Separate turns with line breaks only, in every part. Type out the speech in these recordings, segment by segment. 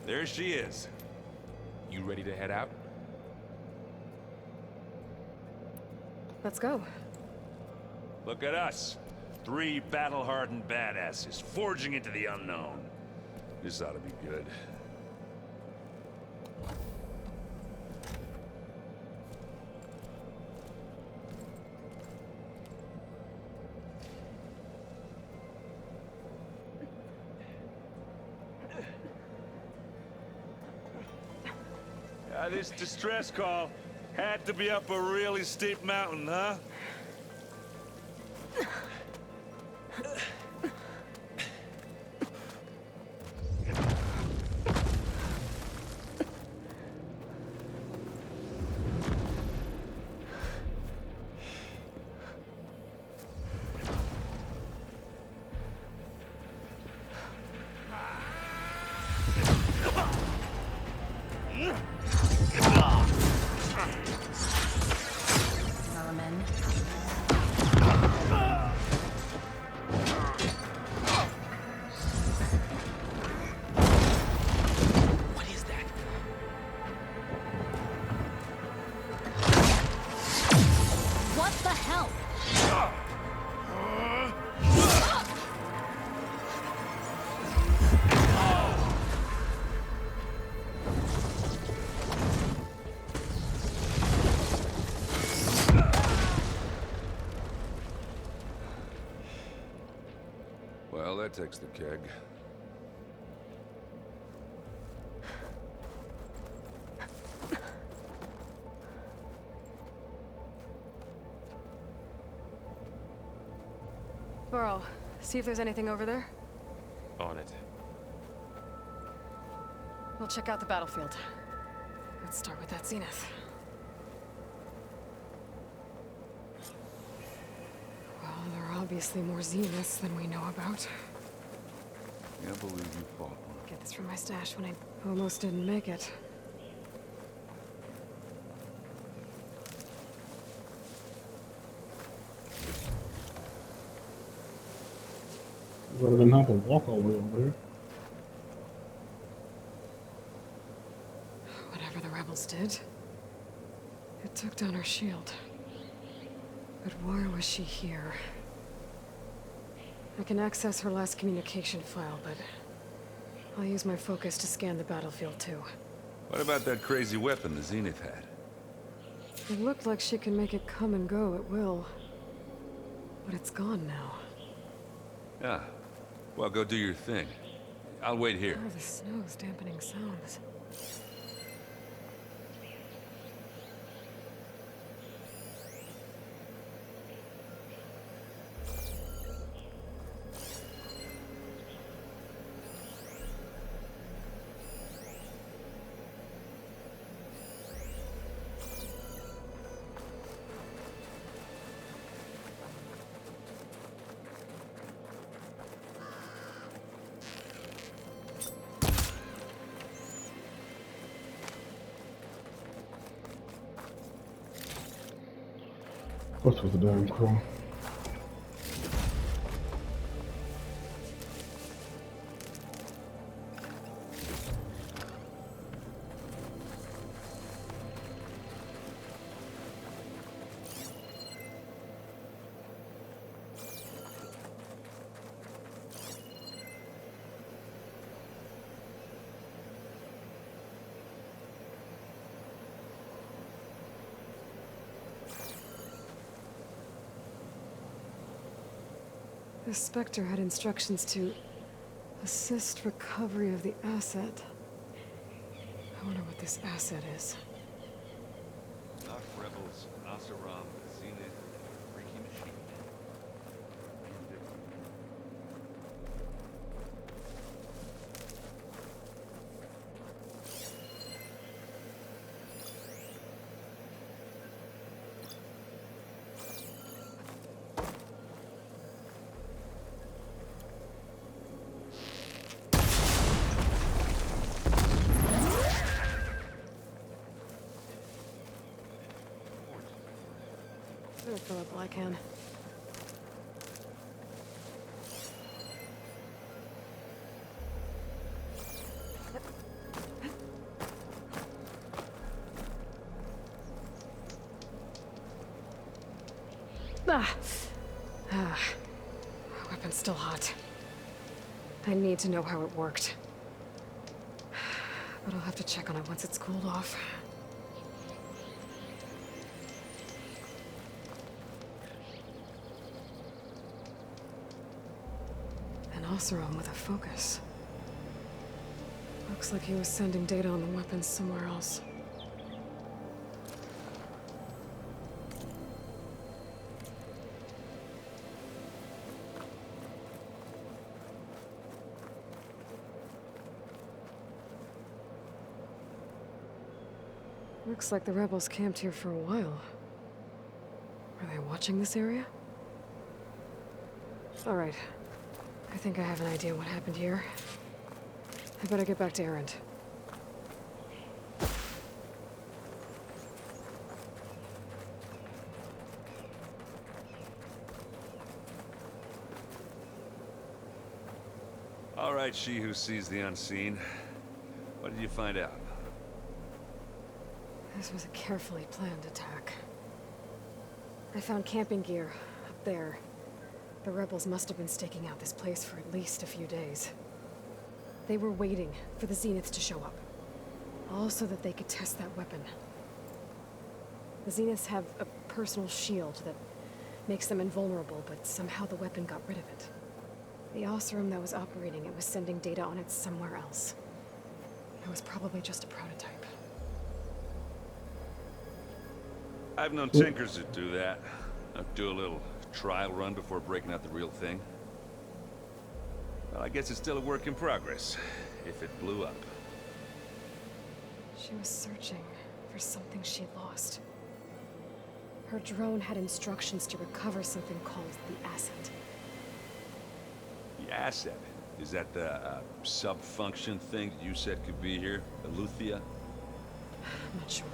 There she is.
You ready to head out?
Let's go.
Look at us. 3 battle-hardened badasses forging into the unknown. This ought to be good. This distress call had to be up a really steep mountain, huh? Well, that takes the keg.
Burrow, see if there's anything over there.
On it.
We'll check out the battlefield. Let's start with that zenith. Well, there are obviously more zeniths than we know about.
Can't believe you fought one.
Get this from my stash when I almost didn't make it.
Rather than have to walk all the way over here.
Whatever the rebels did, it took down our shield. But why was she here? I can access her last communication file, but I'll use my focus to scan the battlefield too.
What about that crazy weapon the Zenith had?
It looked like she can make it come and go at will. But it's gone now.
Yeah. Well, go do your thing. I'll wait here.
Oh, the snow's dampening sounds.
What's with the damn crow?
The Spectre had instructions to assist recovery of the asset. I wonder what this asset is.
Knock rebels, Asaram, Zenith, freaky machine.
Better fill up while I can. Ah, weapon's still hot. I need to know how it worked. But I'll have to check on it once it's cooled off. An Oseram with a focus. Looks like he was sending data on the weapons somewhere else. Looks like the rebels camped here for a while. Are they watching this area? All right. I think I have an idea what happened here. I better get back to Erend.
All right, she who sees the unseen. What did you find out?
This was a carefully planned attack. I found camping gear up there. The rebels must have been staking out this place for at least a few days. They were waiting for the Zeniths to show up. All so that they could test that weapon. The Zeniths have a personal shield that makes them invulnerable, but somehow the weapon got rid of it. The Oseram that was operating it was sending data on it somewhere else. It was probably just a prototype.
I've known tinkers that do that. Do a little trial run before breaking out the real thing. Well, I guess it's still a work in progress, if it blew up.
She was searching for something she'd lost. Her drone had instructions to recover something called the asset.
The asset? Is that the sub-function thing that you said could be here? Eleuthia?
I'm not sure.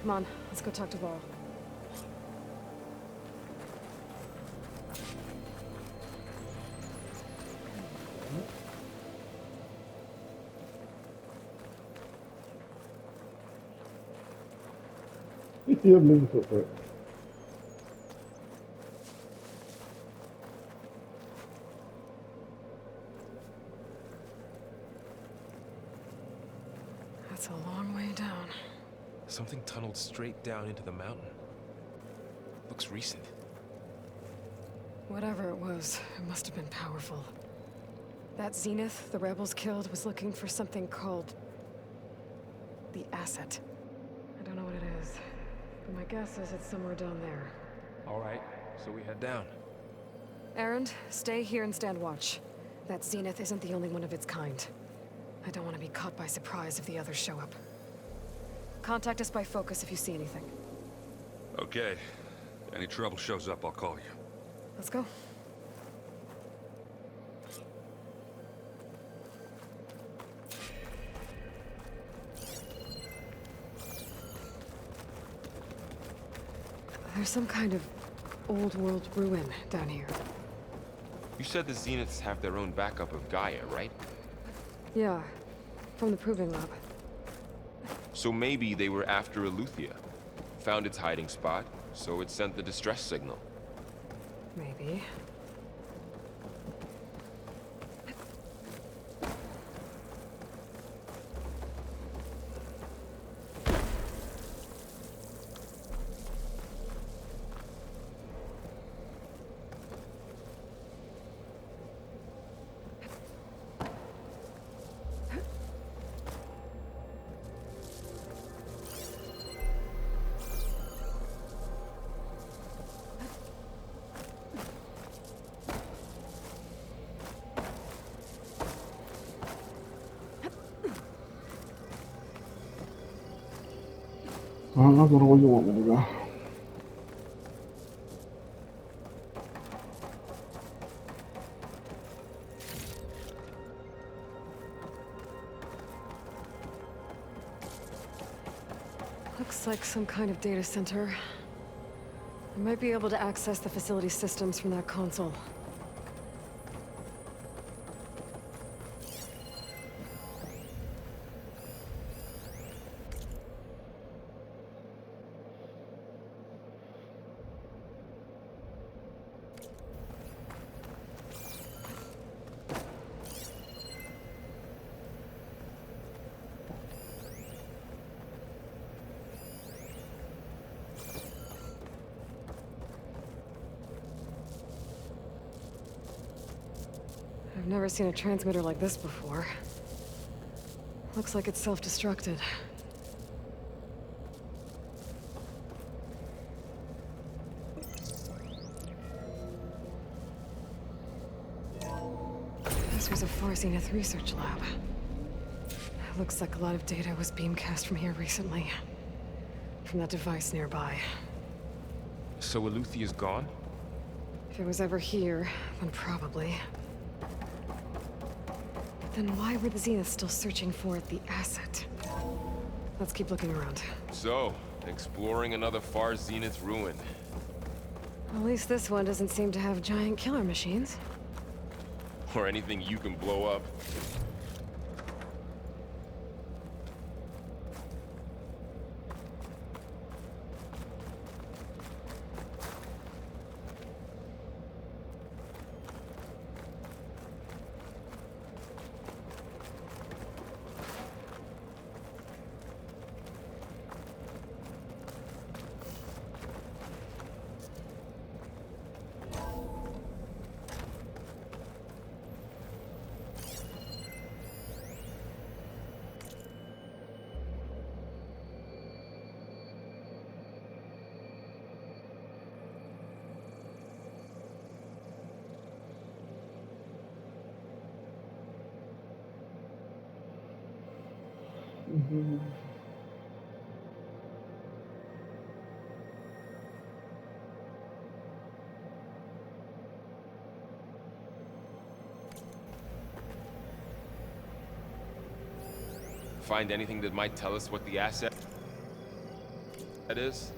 Come on, let's go talk to Varl.
You still moving footprint.
That's a long way down.
Something tunneled straight down into the mountain. Looks recent.
Whatever it was, it must have been powerful. That Zenith the rebels killed was looking for something called the asset. I don't know what it is, but my guess is it's somewhere down there.
All right, so we head down.
Erend, stay here and stand watch. That Zenith isn't the only one of its kind. I don't want to be caught by surprise if the others show up. Contact us by focus if you see anything.
Okay. Any trouble shows up, I'll call you.
Let's go. There's some kind of old world ruin down here.
You said the Zeniths have their own backup of Gaia, right?
Yeah, from the proving lab.
So maybe they were after Eleuthia. Found its hiding spot, so it sent the distress signal.
Maybe.
I'll go to where you want me to go.
Looks like some kind of data center. I might be able to access the facility systems from that console. I've never seen a transmitter like this before. Looks like it's self-destructed. This was a Far Zenith research lab. Looks like a lot of data was beamcast from here recently. From that device nearby.
So Eluthia's gone?
If it was ever here, then probably. But then why were the Zeniths still searching for the asset? Let's keep looking around.
So, exploring another Far Zenith ruin.
At least this one doesn't seem to have giant killer machines.
Or anything you can blow up. Find anything that might tell us what the asset is?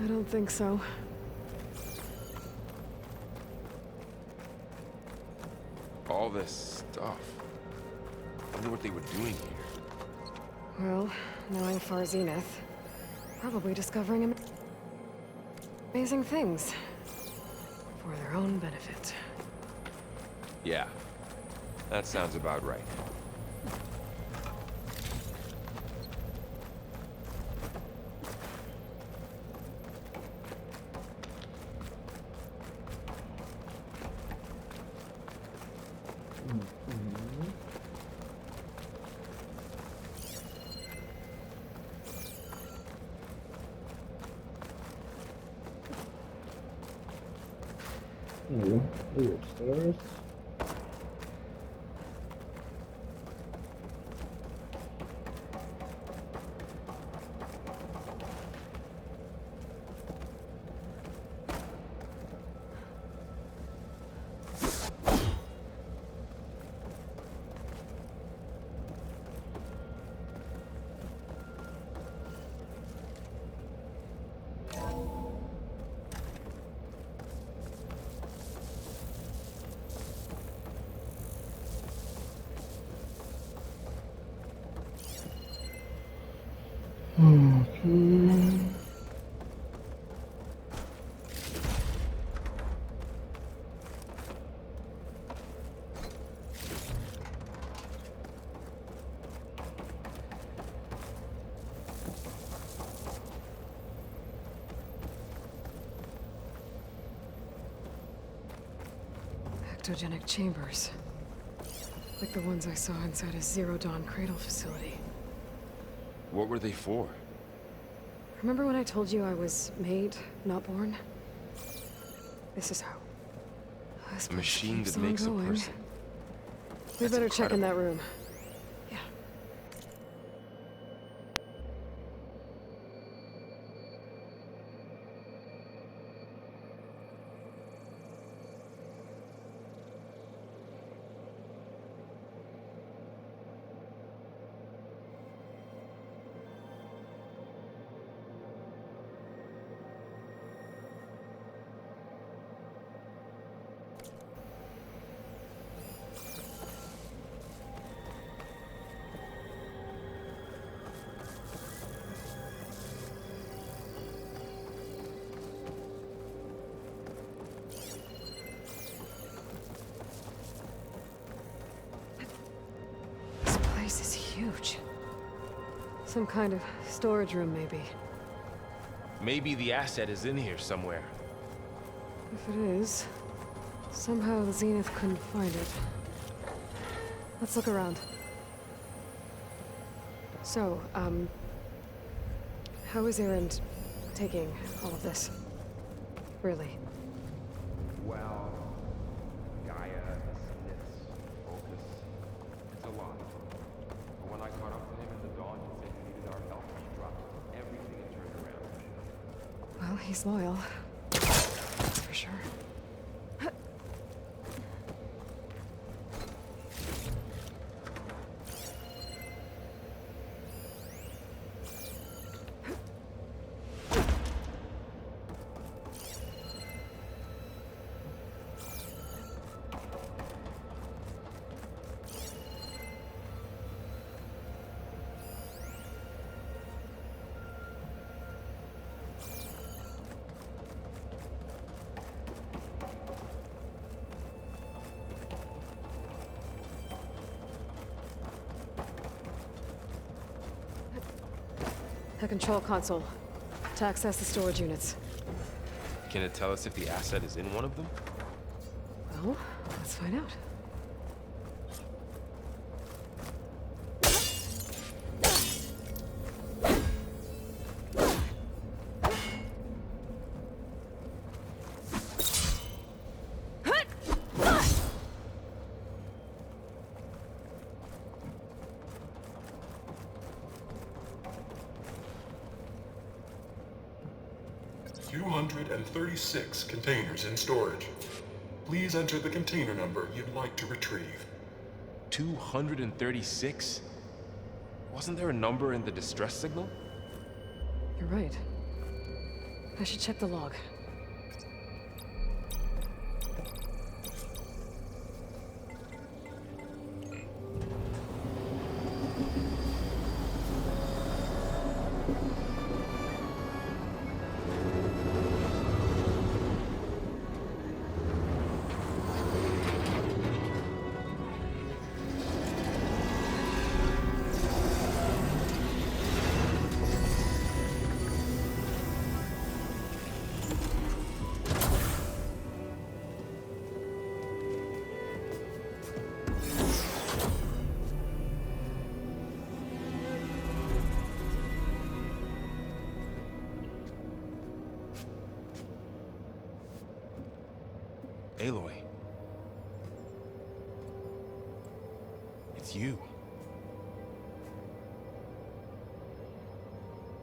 I don't think so.
All this stuff. I wonder what they were doing here.
Well, knowing Far Zenith, probably discovering amazing things. For their own benefit.
Yeah, that sounds about right.
There you go. Go upstairs. Okay.
Ectogenic chambers. Like the ones I saw inside a Zero Dawn Cradle facility.
What were they for?
Remember when I told you I was made, not born? This is how.
A machine that makes a person.
We
That's
better check in
incredible.
that room. Yeah. This place is huge. Some kind of storage room, maybe.
Maybe the asset is in here somewhere.
If it is, Somehow the Zenith couldn't find it. Let's look around. So, how is Erend taking all of this? Really?
Well, Gaia, Smiths, Focus. It's a lot. But when I caught up to him at the dawn, he said he needed our help. He dropped everything and turned around.
Well, he's loyal. That's for sure. The control console. To access the storage units.
Can it tell us if the asset is in one of them?
Well, let's find out.
$236 containers in storage. Please enter the container number you'd like to retrieve.
236? Wasn't there a number in the distress signal?
You're right. I should check the log.
Aloy. It's you.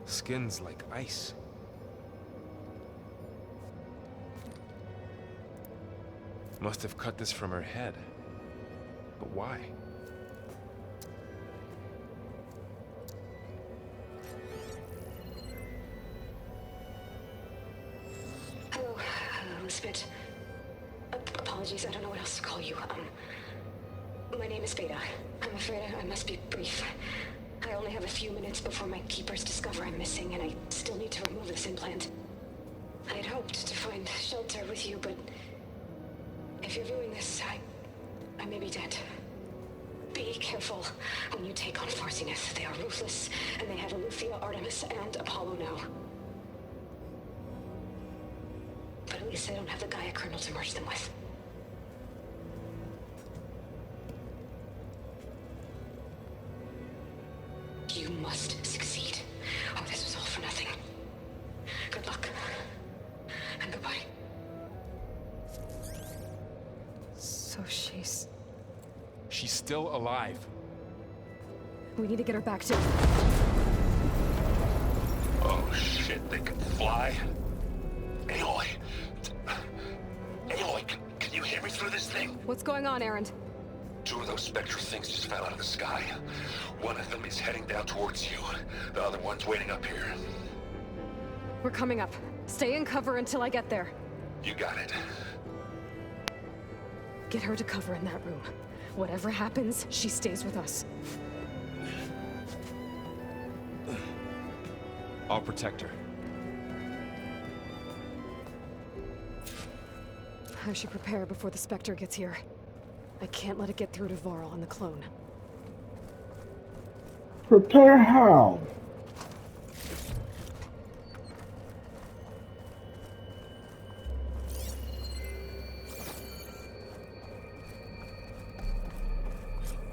Skin's like ice. Must have cut this from her head. But why?
Hello, Spit. Apologies, I don't know what else to call you. My name is Beta. I'm afraid I must be brief. I only have a few minutes before my keepers discover I'm missing, and I still need to remove this implant. I had hoped to find shelter with you, but if you're viewing this, I may be dead. Be careful when you take on Far Zenith. They are ruthless, and they have Aletheia, Artemis, and Apollo now. But at least they don't have the Gaia kernel to merge them with. You must succeed, or this was all for nothing. Good luck. And goodbye.
So she's...
She's still alive.
We need to get her back to...
Oh shit, they can fly? Aloy! Aloy, can you hear me through this thing?
What's going on, Erend?
Two of those spectral things just fell out of the sky. One of them is heading down towards you. The other one's waiting up here.
We're coming up. Stay in cover until I get there.
You got it.
Get her to cover in that room. Whatever happens, she stays with us.
I'll protect her.
I should prepare before the Spectre gets here. I can't let it get through to Varl and the clone.
Prepare how?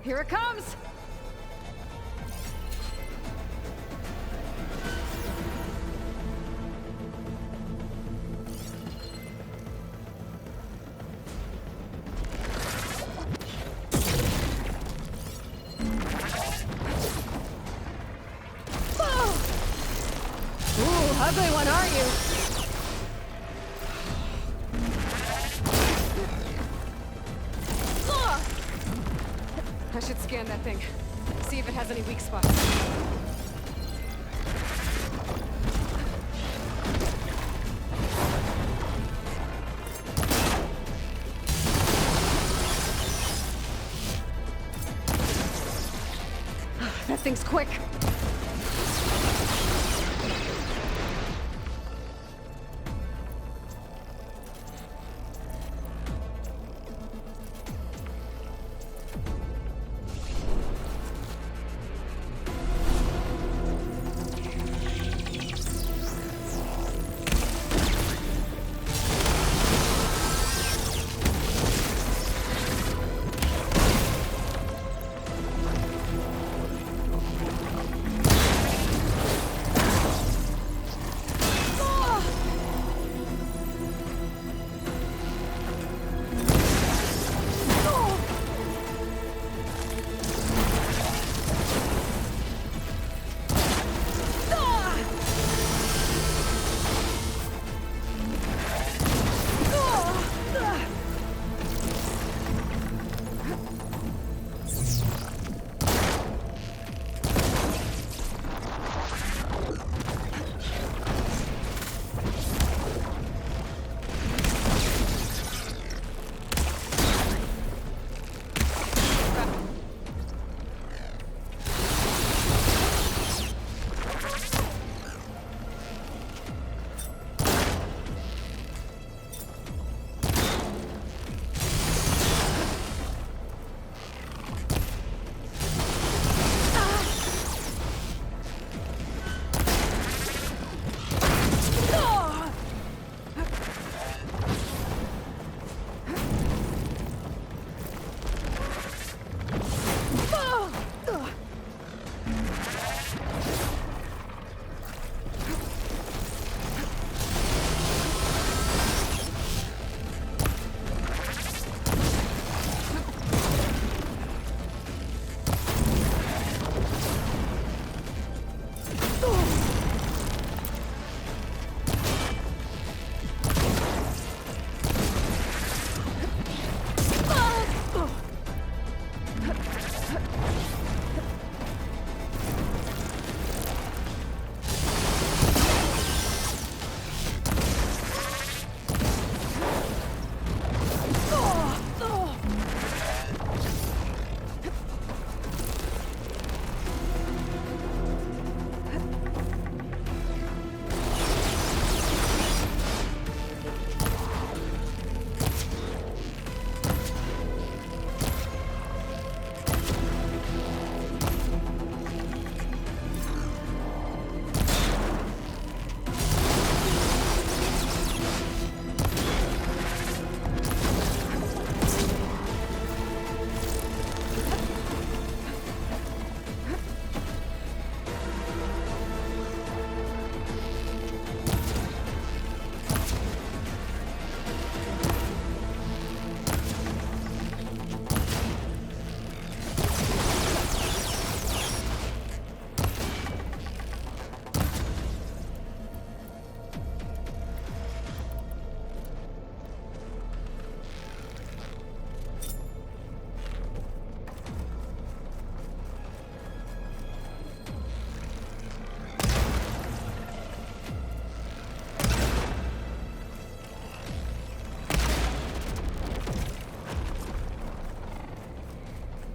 Here it comes! Ooh, ugly one, aren't you? I should scan that thing. See if it has any weak spots. That thing's quick.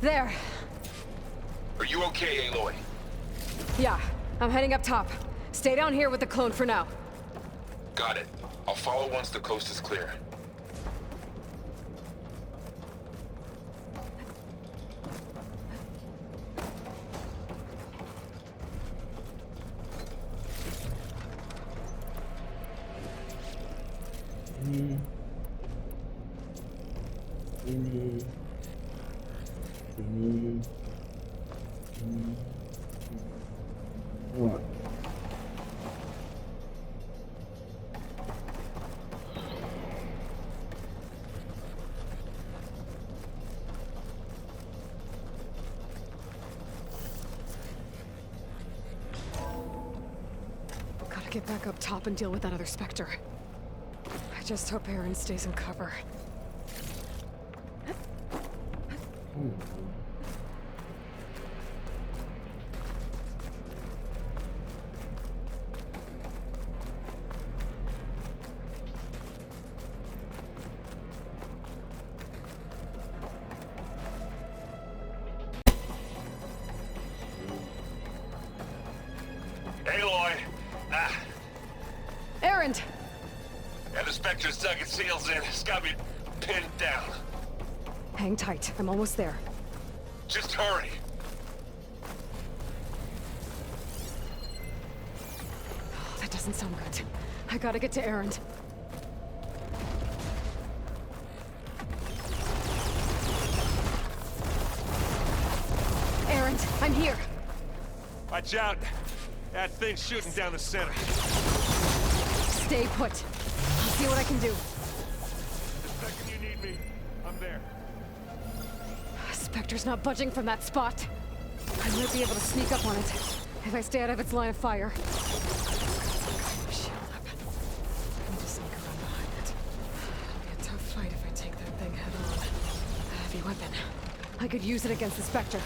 There.
Are you okay, Aloy?
Yeah, I'm heading up top. Stay down here with the clone for now.
Got it. I'll follow once the coast is clear.
Ini What?
Gotta get back up top and deal with that other Spectre. I just hope Aaron stays in cover.
Aloy!
Aaron!
And the Spectre's dug its heels in. It's got me pinned down.
Hang tight. I'm almost there.
Just hurry.
Oh, that doesn't sound good. I gotta get to Aaron. Aaron, I'm here.
Watch out! That thing's shooting down the center.
Stay put. I'll see what I can do.
The second you need me, I'm there.
Spectre's not budging from that spot. I might be able to sneak up on it if I stay out of its line of fire. Shield up. I need to sneak around behind it. It'll be a tough fight if I take that thing head on. A heavy weapon. I could use it against the Spectre.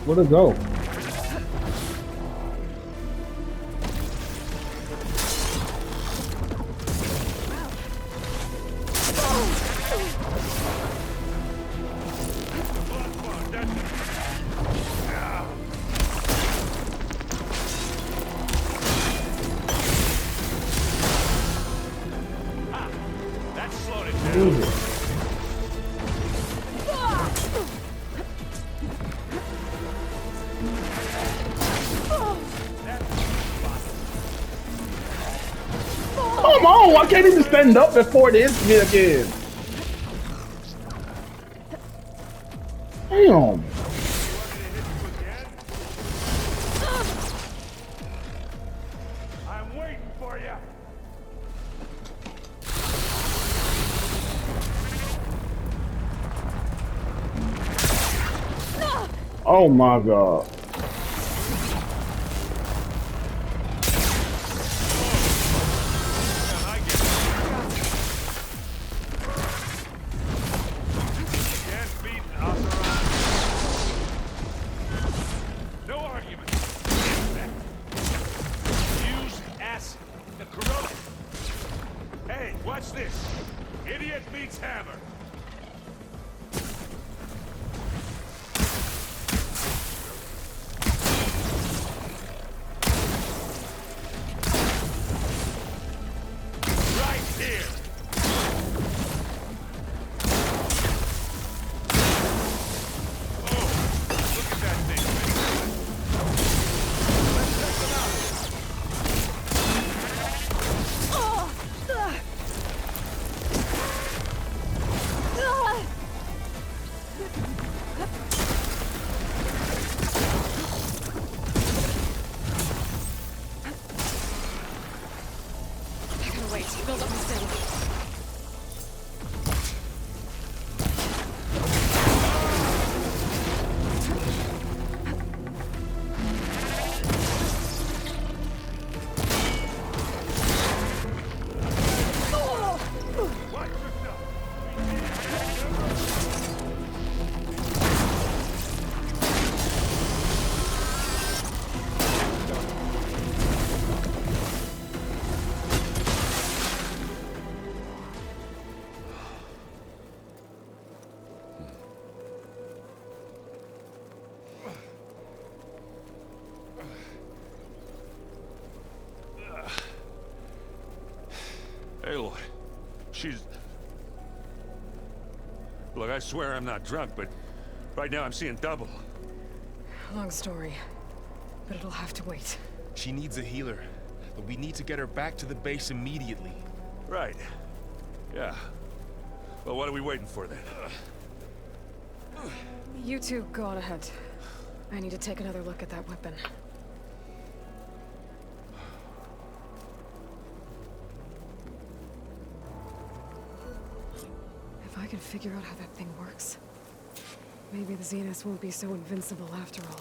Where'd it go?
That slowed it down.
Come on, I can't even stand up before it hits me again. Damn.
I'm waiting for you.
Oh my god.
Hey, watch this. Idiot beats hammer. Right here. Oh, look at that thing. Let's check them out.
Build up the stamina.
Aloy, she's... Look, I swear I'm not drunk, but right now I'm seeing double.
Long story, but it'll have to wait.
She needs a healer, but we need to get her back to the base immediately.
Right. Yeah. Well, what are we waiting for then?
You two go on ahead. I need to take another look at that weapon. If I can figure out how that thing works, maybe the Zeniths won't be so invincible after all.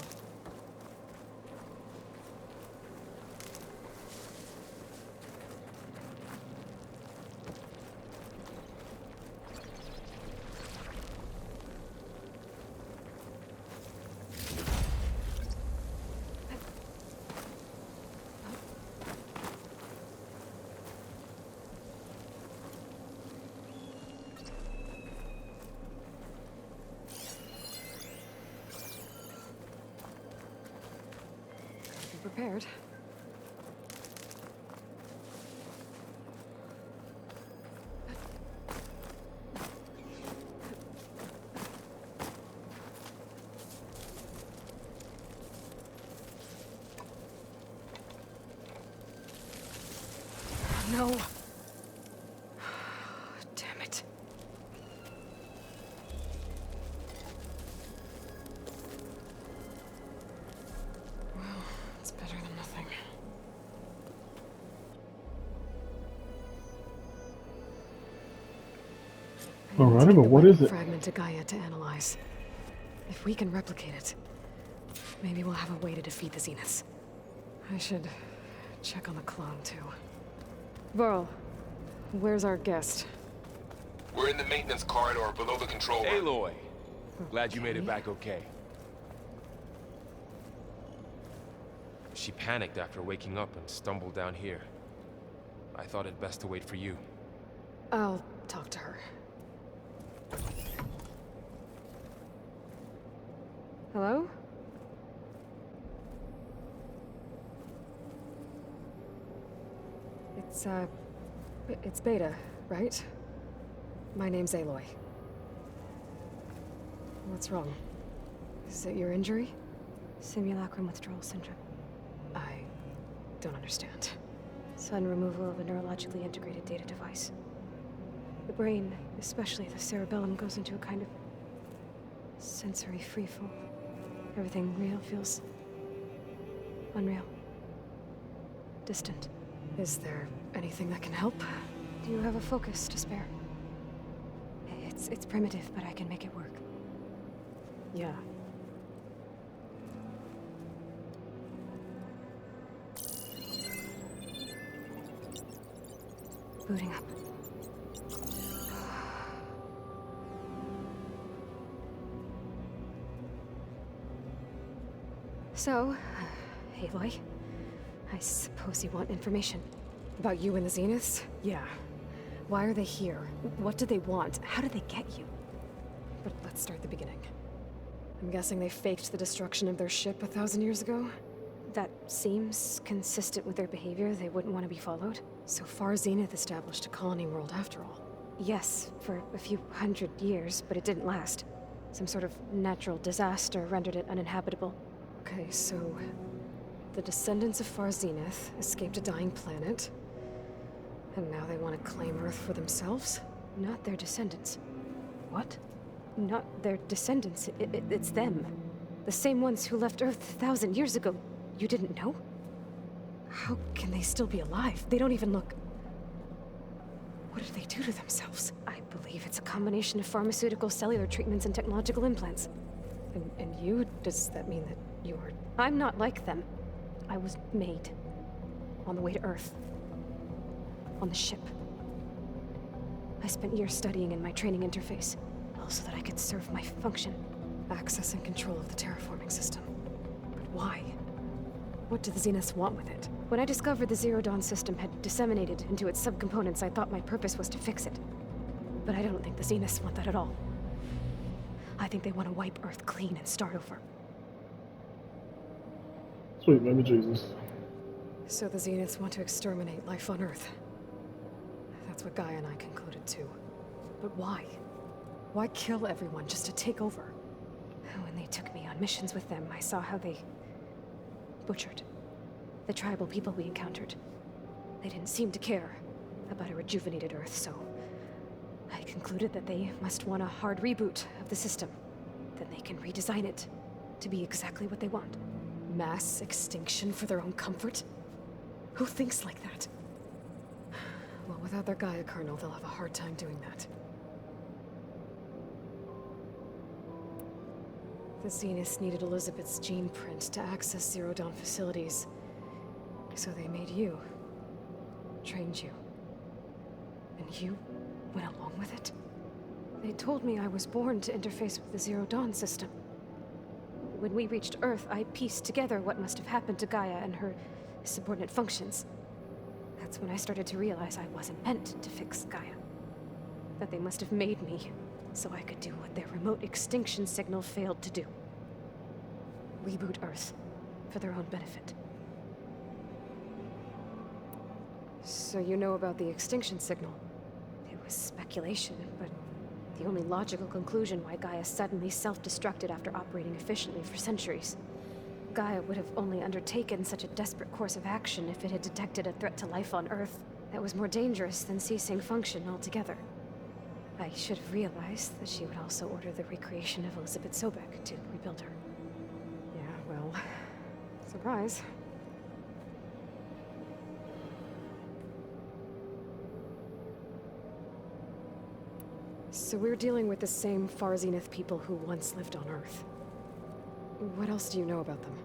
Prepared. No. Damn it. It's better than nothing.
Alright, but what is it?
Fragment to Gaia to analyze. If we can replicate it, maybe we'll have a way to defeat the Zeniths. I should check on the clone too. Varl, where's our guest?
We're in the maintenance corridor below the control room.
Aloy, glad you made it back okay. She panicked after waking up and stumbled down here. I thought it best to wait for you.
I'll talk to her. Hello? It's Beta, right? My name's Aloy. What's wrong? Is it your injury?
Simulacrum withdrawal syndrome.
I don't understand.
Sudden removal of a neurologically integrated data device. The brain, especially the cerebellum, goes into a kind of sensory freefall. Everything real feels unreal. Distant.
Is there anything that can help?
Do you have a focus to spare? It's primitive, but I can make it work.
Yeah.
Booting up. So, Aloy, I suppose you want information.
About you and the Zeniths? Yeah. Why are they here? What do they want? How did they get you? But let's start at the beginning. I'm guessing they faked the destruction of their ship 1,000 years ago?
That seems consistent with their behavior. They wouldn't want to be followed.
So far, Zenith established a colony world after all.
Yes, for a few hundred years, but it didn't last. Some sort of natural disaster rendered it uninhabitable.
Okay, so the descendants of Far Zenith escaped a dying planet, and now they want to claim Earth for themselves?
Not their descendants.
What?
Not their descendants. It's them. The same ones who left Earth 1,000 years ago. You didn't know?
How can they still be alive? They don't even look... What did they do to themselves?
I believe it's a combination of pharmaceutical, cellular treatments, and technological implants.
And you? Does that mean that you're...
I'm not like them. I was made. On the way to Earth. On the ship. I spent years studying in my training interface, all so that I could serve my function.
Access and control of the terraforming system. But why? What do the Zeniths want with it?
When I discovered the Zero Dawn system had disseminated into its subcomponents, I thought my purpose was to fix it. But I don't think the Zeniths want that at all. I think they want to wipe Earth clean and start over.
Sweet baby Jesus.
So the Zeniths want to exterminate life on Earth. That's That's what Gaia and I concluded too. But why? Why kill everyone just to take over?
When they took me on missions with them, I saw how they butchered the tribal people we encountered. They didn't seem to care about a rejuvenated Earth, so I concluded that they must want a hard reboot of the system. Then they can redesign it to be exactly what they want.
Mass extinction for their own comfort? Who thinks like that? Well, without their Gaia kernel, they'll have a hard time doing that. The Zeniths needed Elizabeth's gene print to access Zero Dawn facilities. So they made you. Trained you. And you went along with it?
They told me I was born to interface with the Zero Dawn system. When we reached Earth, I pieced together what must have happened to Gaia and her subordinate functions. That's when I started to realize I wasn't meant to fix Gaia. That they must have made me so I could do what their remote extinction signal failed to do. Reboot Earth for their own benefit.
So you know about the extinction signal?
It was speculation, but the only logical conclusion why Gaia suddenly self-destructed after operating efficiently for centuries. Gaia would have only undertaken such a desperate course of action if it had detected a threat to life on Earth that was more dangerous than ceasing function altogether. I should have realized that she would also order the recreation of Elizabeth Sobek to rebuild her.
Yeah, well, surprise. So we're dealing with the same Far Zenith people who once lived on Earth. What else do you know about them?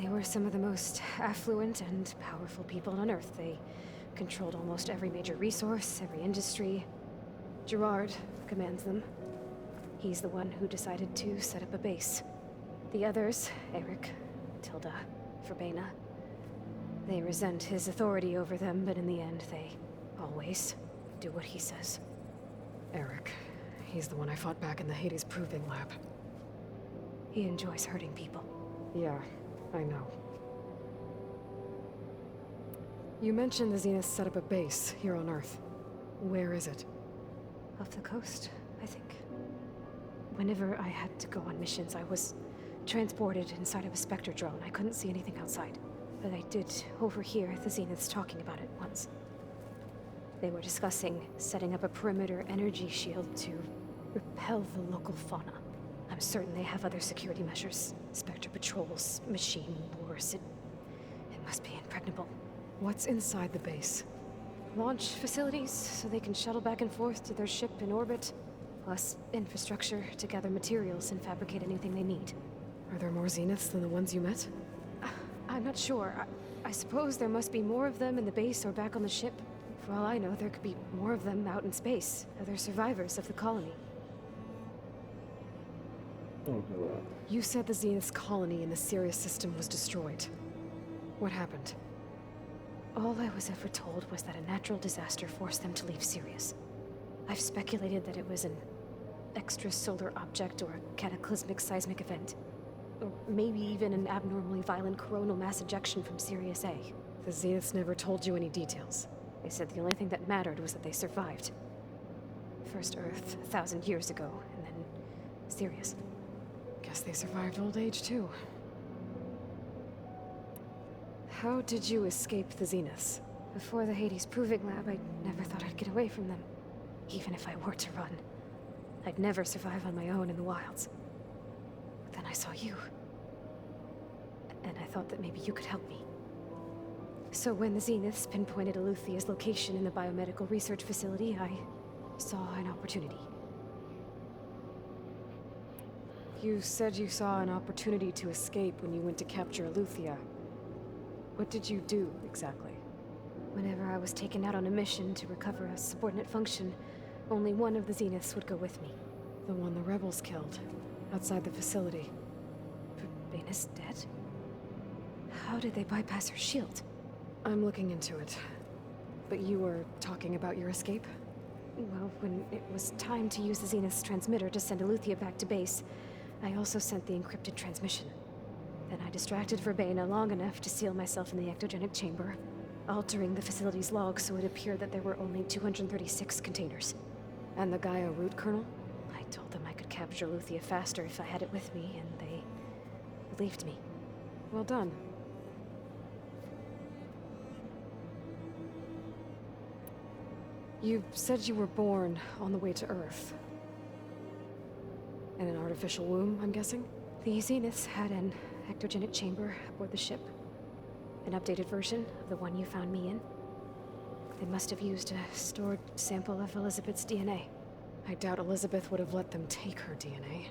They were some of the most affluent and powerful people on Earth. They controlled almost every major resource, every industry. Gerard commands them. He's the one who decided to set up a base. The others, Eric, Tilda, Verbena, they resent his authority over them, but in the end, they always do what he says.
Eric. He's the one I fought back in the Hades Proving Lab.
He enjoys hurting people.
Yeah, I know. You mentioned the Zeniths set up a base here on Earth. Where is it?
Off the coast, I think. Whenever I had to go on missions, I was transported inside of a Spectre drone. I couldn't see anything outside. But I did overhear the Zeniths talking about it once. They were discussing setting up a perimeter energy shield to repel the local fauna. I'm certain they have other security measures. Spectre patrols, machine wars. It must be impregnable.
What's inside the base?
Launch facilities, so they can shuttle back and forth to their ship in orbit. Plus infrastructure to gather materials and fabricate anything they need.
Are there more Zeniths than the ones you met?
I'm not sure. I suppose there must be more of them in the base or back on the ship. For all I know, there could be more of them out in space. Other survivors of the colony.
Oh, God.
You said the Zenith's colony in the Sirius system was destroyed. What happened?
All I was ever told was that a natural disaster forced them to leave Sirius. I've speculated that it was an extrasolar object or a cataclysmic seismic event. Or maybe even an abnormally violent coronal mass ejection from Sirius A.
The Zeniths never told you any details.
They said the only thing that mattered was that they survived. First Earth, 1,000 years ago, and then Sirius.
Guess they survived old age, too. How did you escape the Zeniths?
Before the Hades Proving Lab, I never thought I'd get away from them. Even if I were to run. I'd never survive on my own in the wilds. But then I saw you. And I thought that maybe you could help me. So when the Zeniths pinpointed Eluthia's location in the biomedical research facility, I saw an opportunity.
You said you saw an opportunity to escape when you went to capture Eluthia. What did you do, exactly?
Whenever I was taken out on a mission to recover a subordinate function, only one of the Zeniths would go with me.
The one the rebels killed, outside the facility.
Verbena's dead? How did they bypass her shield?
I'm looking into it. But you were talking about your escape?
Well, when it was time to use the Zenith's transmitter to send Eluthia back to base, I also sent the encrypted transmission. Then I distracted Verbena long enough to seal myself in the ectogenic chamber, altering the facility's logs so it appeared that there were only 236 containers.
And the Gaia root kernel?
I told them I could capture Luthia faster if I had it with me, and they believed me.
Well done. You said you were born on the way to Earth. In an artificial womb, I'm guessing?
The Zeniths had an ectogenic chamber aboard the ship. An updated version of the one you found me in. They must have used a stored sample of Elizabeth's DNA.
I doubt Elizabeth would have let them take her DNA.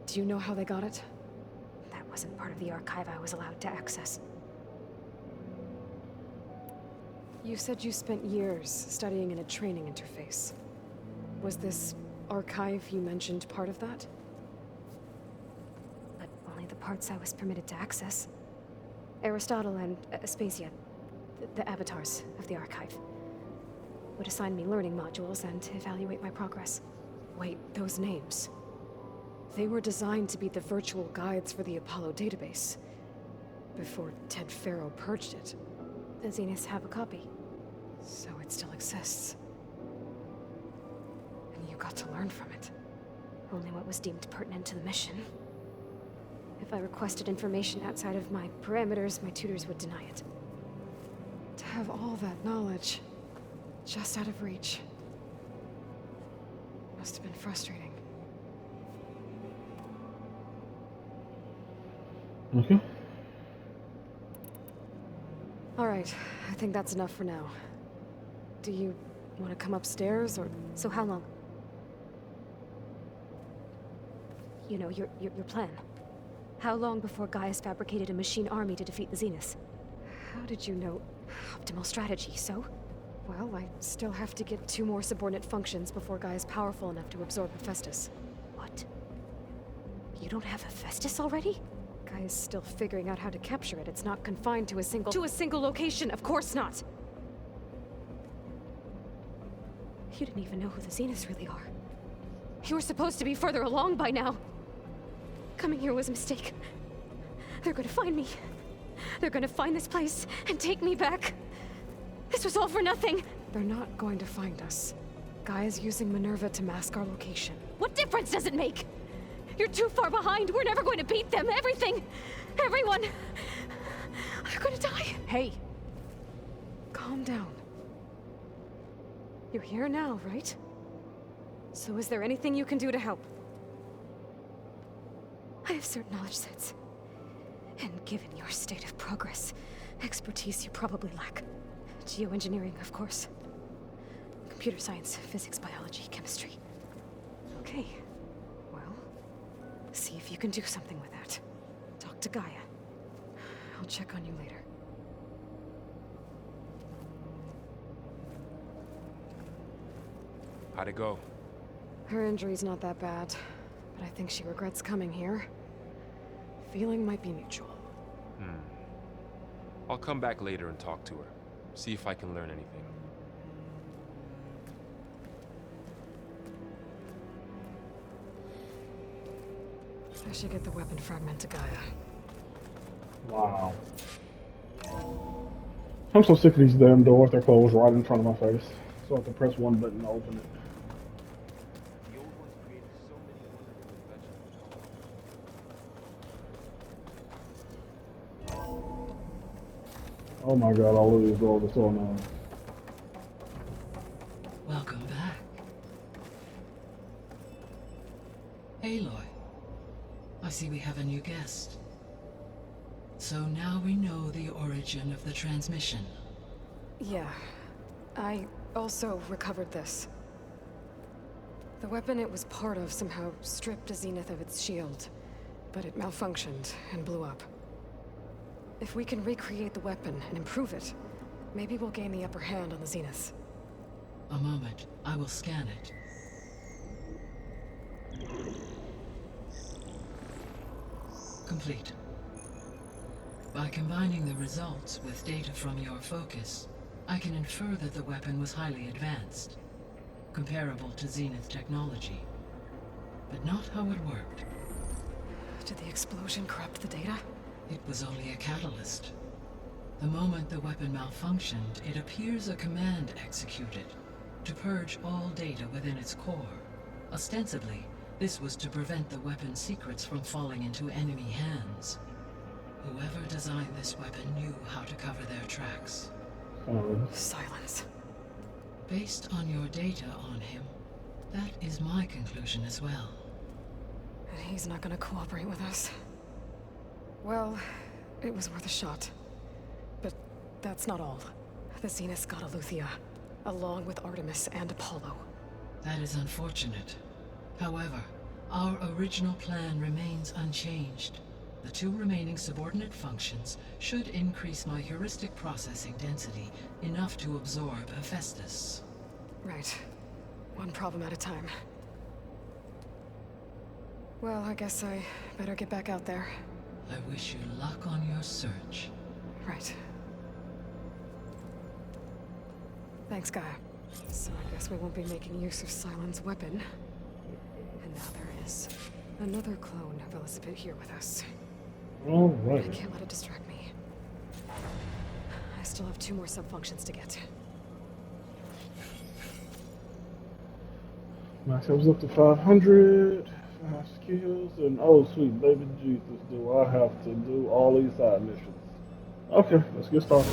Do you know how they got it?
That wasn't part of the archive I was allowed to access.
You said you spent years studying in a training interface. Was this archive you mentioned part of that?
But only the parts I was permitted to access. Aristotle and Aspasia, the avatars of the archive, would assign me learning modules and evaluate my progress.
Wait, those names. They were designed to be the virtual guides for the Apollo database. Before Ted Faro purged it.
The Zeniths have a copy.
So it still exists. And you got to learn from it.
Only what was deemed pertinent to the mission. If I requested information outside of my parameters, my tutors would deny it.
To have all that knowledge, just out of reach. Must have been frustrating.
Okay.
All right, I think that's enough for now. Do you want to come upstairs, or...
So how long? You know, your plan. How long before Gaia's fabricated a machine army to defeat the Zeniths?
How did you know?
Optimal strategy, so?
Well, I still have to get 2 more subordinate functions before Gaia's powerful enough to absorb Hephaestus.
What? You don't have Hephaestus already?
Gaia's still figuring out how to capture it. It's not confined to a single location, of course not!
You didn't even know who the Zeniths really are.
You were supposed to be further along by now.
Coming here was a mistake. They're gonna find me. They're gonna find this place and take me back. This was all for nothing.
They're not going to find us. Gaia's using Minerva to mask our location.
What difference does it make? You're too far behind. We're never going to beat them. Everything, everyone, are gonna die.
Hey, calm down. You're here now, right? So is there anything you can do to help?
I have certain knowledge sets. And given your state of progress, expertise you probably lack. Geoengineering, of course. Computer science, physics, biology, chemistry.
Okay. Well, see if you can do something with that. Talk to Gaia. I'll check on you later.
How'd it go?
Her injury's not that bad, but I think she regrets coming here. Feeling might be mutual.
I'll come back later and talk to her. See if I can learn anything.
I should get the weapon fragment to Gaia.
Wow. I'm so sick of these damn doors. They're closed right in front of my face. So I have to press one button to open it.
The old ones created so many wonderful inventions.
Oh my god, all of these doors are so annoying.
Welcome back. Aloy, I see we have a new guest. So now we know the origin of the transmission.
Yeah. I also recovered this. The weapon it was part of somehow stripped a Zenith of its shield, but it malfunctioned and blew up. If we can recreate the weapon and improve it, maybe we'll gain the upper hand on the Zeniths.
A moment, I will scan it. Complete. By combining the results with data from your focus, I can infer that the weapon was highly advanced, comparable to Zenith technology, but not how it worked.
Did the explosion corrupt the data?
It was only a catalyst. The moment the weapon malfunctioned, it appears a command executed to purge all data within its core. Ostensibly, this was to prevent the weapon's secrets from falling into enemy hands. Whoever designed this weapon knew how to cover their tracks.
Silence.
Based on your data on him, that is my conclusion as well.
And he's not gonna cooperate with us. Well, it was worth a shot. But that's not all. The Zenith's got Aletheia, along with Artemis and Apollo.
That is unfortunate. However, our original plan remains unchanged. The 2 remaining subordinate functions should increase my heuristic processing density enough to absorb Hephaestus.
Right. One problem at a time. Well, I guess I better get back out there.
I wish you luck on your search.
Right. Thanks, Gaia. So I guess we won't be making use of Cylon's weapon. And now there is another clone of Elizabeth here with us.
Alright.
I can't let it distract me. I still have 2 more sub-functions to get.
Max health up to 500. 5 skills. And oh, sweet baby Jesus, do I have to do all these side missions? Okay, let's get started.